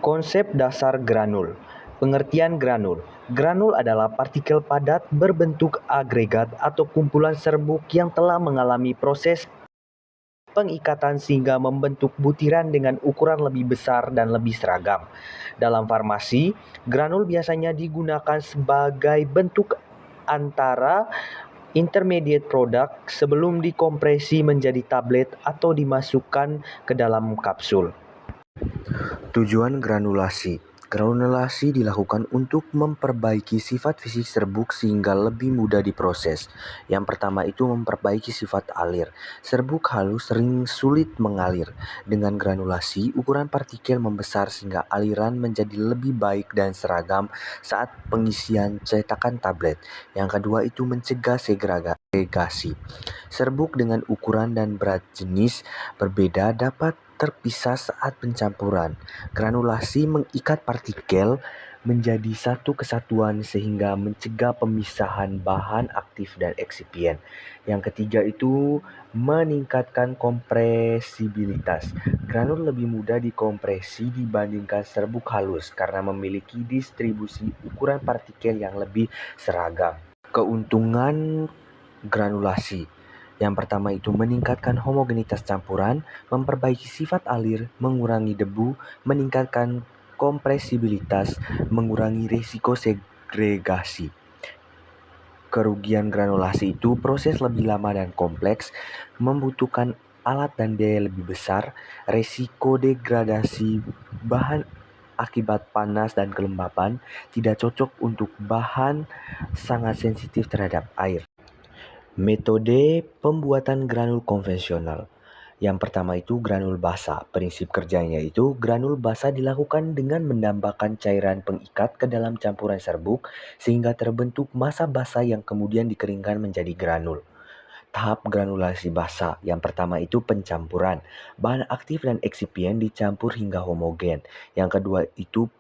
Konsep dasar granul. Pengertian granul. Granul adalah partikel padat berbentuk agregat atau kumpulan serbuk yang telah mengalami proses pengikatan sehingga membentuk butiran dengan ukuran lebih besar dan lebih seragam. Dalam farmasi, granul biasanya digunakan sebagai bentuk antara intermediate product sebelum dikompresi menjadi tablet atau dimasukkan ke dalam kapsul. Tujuan granulasi. Granulasi dilakukan untuk memperbaiki sifat fisik serbuk sehingga lebih mudah diproses. Yang pertama itu memperbaiki sifat alir. Serbuk halus sering sulit mengalir. Dengan granulasi, ukuran partikel membesar sehingga aliran menjadi lebih baik dan seragam saat pengisian cetakan tablet. Yang kedua itu mencegah segregasi. Serbuk dengan ukuran dan berat jenis berbeda dapat terpisah saat pencampuran. Granulasi mengikat partikel menjadi satu kesatuan sehingga mencegah pemisahan bahan aktif dan eksipien. Yang ketiga itu meningkatkan kompresibilitas. Granul lebih mudah dikompresi dibandingkan serbuk halus karena memiliki distribusi ukuran partikel yang lebih seragam. Keuntungan granulasi. Yang pertama itu meningkatkan homogenitas campuran, memperbaiki sifat alir, mengurangi debu, meningkatkan kompresibilitas, mengurangi risiko segregasi. Kerugian granulasi itu proses lebih lama dan kompleks, membutuhkan alat dan biaya lebih besar, risiko degradasi bahan akibat panas dan kelembapan, tidak cocok untuk bahan sangat sensitif terhadap air. Metode pembuatan granul konvensional. Yang pertama itu granul basa. Prinsip kerjanya itu granul basa dilakukan dengan menambahkan cairan pengikat ke dalam campuran serbuk sehingga terbentuk massa basa yang kemudian dikeringkan menjadi granul. Tahap granulasi basa. Yang pertama itu pencampuran. Bahan aktif dan eksipien dicampur hingga homogen. Yang kedua itu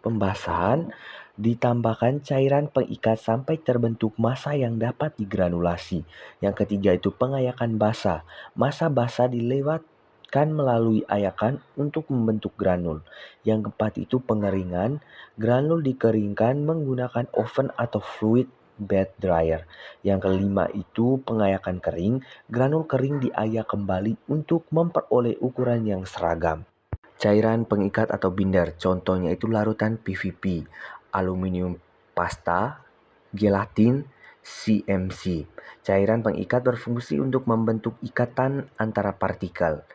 pembasahan. Ditambahkan cairan pengikat sampai terbentuk massa yang dapat digranulasi. Yang ketiga itu pengayakan basa. Massa basa dilewatkan melalui ayakan untuk membentuk granul. Yang keempat itu pengeringan. Granul dikeringkan menggunakan oven atau fluid bed dryer. Yang kelima itu pengayakan kering. Granul kering diayak kembali untuk memperoleh ukuran yang seragam. Cairan pengikat atau binder, contohnya itu larutan PVP, aluminium pasta, gelatin, CMC. Cairan pengikat berfungsi untuk membentuk ikatan antara partikel.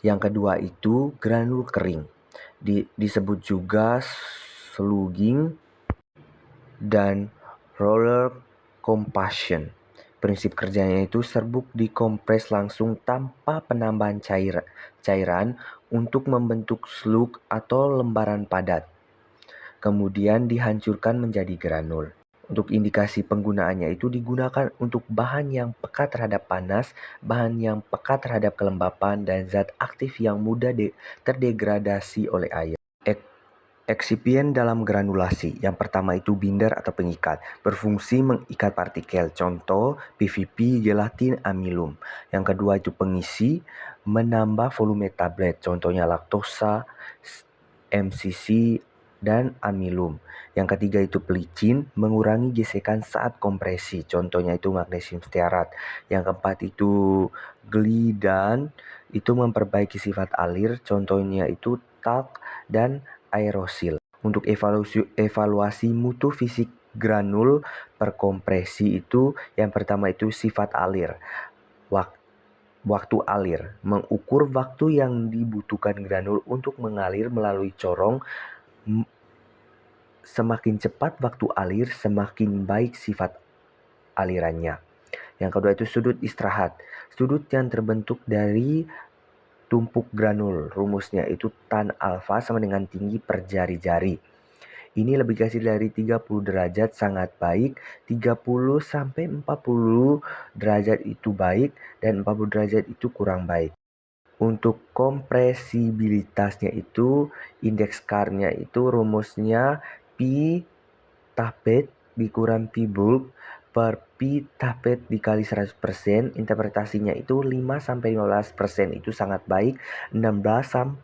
Yang kedua itu granul kering, disebut juga slugging dan roller compaction. Prinsip kerjanya itu serbuk dikompres langsung tanpa penambahan cairan untuk membentuk slug atau lembaran padat. Kemudian dihancurkan menjadi granul. Untuk indikasi penggunaannya itu digunakan untuk bahan yang peka terhadap panas, bahan yang peka terhadap kelembapan, dan zat aktif yang mudah terdegradasi oleh air. Eksipien dalam granulasi. Yang pertama itu binder atau pengikat. Berfungsi mengikat partikel. Contoh PVP, gelatin, amilum. Yang kedua itu pengisi. Menambah volume tablet. Contohnya laktosa, MCC, dan amilum. Yang ketiga itu pelicin. Mengurangi gesekan saat kompresi. Contohnya itu magnesium stearat. Yang keempat itu glidan. Itu memperbaiki sifat alir. Contohnya itu talc dan aerosil. Untuk evaluasi mutu fisik granul per kompresi itu yang pertama itu sifat alir. Waktu alir, mengukur waktu yang dibutuhkan granul untuk mengalir melalui corong. Semakin cepat waktu alir, semakin baik sifat alirannya. Yang kedua itu sudut istirahat. Sudut yang terbentuk dari tumpuk granul. Rumusnya itu tan alfa sama dengan tinggi per jari-jari. Ini lebih kecil dari 30 derajat sangat baik, 30 sampai 40 derajat itu baik, dan 40 derajat itu kurang baik. Untuk kompresibilitasnya itu, indeks CAR-nya itu rumusnya P tablet dikurang P bulk per pi tapet dikali 100%, interpretasinya itu 5-15% itu sangat baik, 16-20%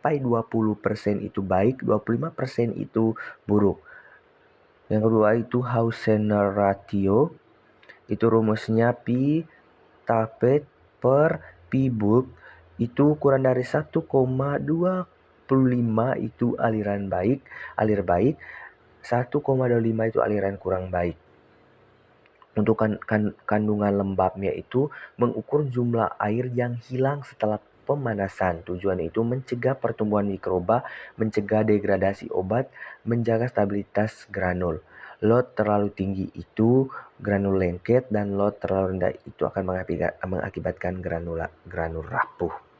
itu baik, 25% itu buruk. Yang kedua itu Hausener ratio, itu rumusnya pi tapet per pi bulk itu kurang dari 1,25 itu aliran baik, alir baik, 1,25 itu aliran kurang baik. Untuk kandungan lembabnya itu mengukur jumlah air yang hilang setelah pemanasan. Tujuan itu mencegah pertumbuhan mikroba, mencegah degradasi obat, menjaga stabilitas granul. Load terlalu tinggi itu granul lengket dan load terlalu rendah itu akan mengakibatkan granul rapuh.